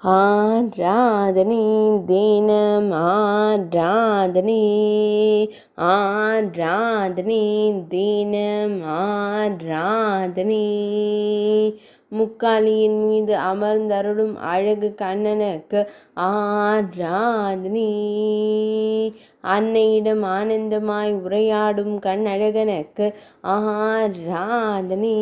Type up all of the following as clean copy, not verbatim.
ஆராதனை தினம் ஆராதனை ஆராதனை தினம் ஆராதனை முக்காலியின் மீது அமர்ந்தருளும் அழகு கண்ணனுக்கு ஆராதனை அன்னையிடம் ஆனந்தமாய் உரையாடும் கண்ணழகனுக்கு ஆராதனை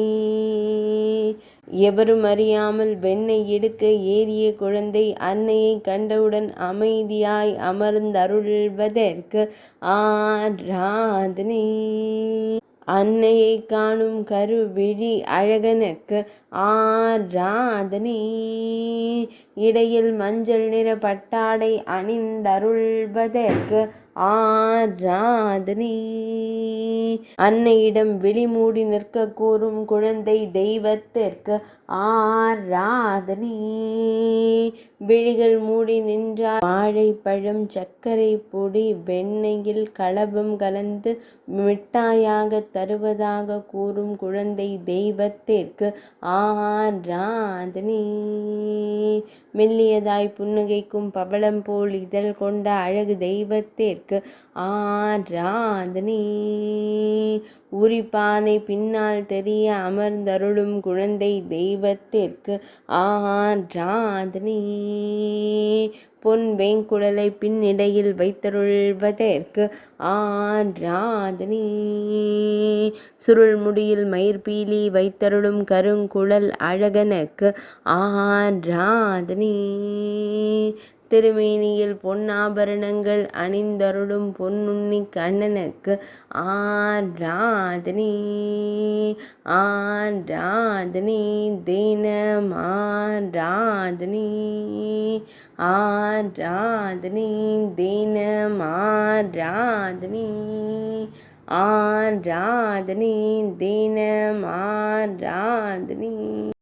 எவரும் அறியாமல் வெண்ணெய் எடுக்க ஏறிய குழந்தை அன்னையை கண்டவுடன் அமைதியாய் அமர்ந்தருள்வதற்கு ஆராதனை அன்னையை காணும் கருவிழி அழகனுக்கு ஆராதனை இடையில் மஞ்சள் நிற பட்டாடை அணிந்தருள்வதற்கு ஆராதனை அன்னையிடம் விழிமூடி நிற்க கூறும் குழந்தை தெய்வத்திற்கு ஆராதனை விழிகள் மூடி நின்றார் வாழைப்பழம் சர்க்கரை பொடி வெண்ணெயில் கலபம் கலந்து மிட்டாயாக தருவதாக கூறும் குழந்தை தெய்வத்திற்கு ஆராதனை மெல்லியதாய் புன்னகைக்கும் பவளம் போல் இதழ் கொண்ட அழகு தெய்வத்திற்கு ஆராதனை உரிப்பானை பின்னால் தெரிய அமர்ந்தருளும் குழந்தை தெய்வத்திற்கு ஆராதனை பொன் வேங்குழலை பின்னிடையில் வைத்தருள்வதற்கு ஆராதனை சுருள் முடியில் மயிர்பீலி வைத்தருளும் கருங்குழல் அழகனுக்கு ஆராதனை திருமேனியில் பொன்னாபரணங்கள் அணிந்தருளும் பொன்னுண்ணி கண்ணனுக்கு ஆராதனை ஆராதனை தினம் ஆராதனை ஆராதனை தினம் ஆராதனை ஆராதனை தினம் ஆராதனை.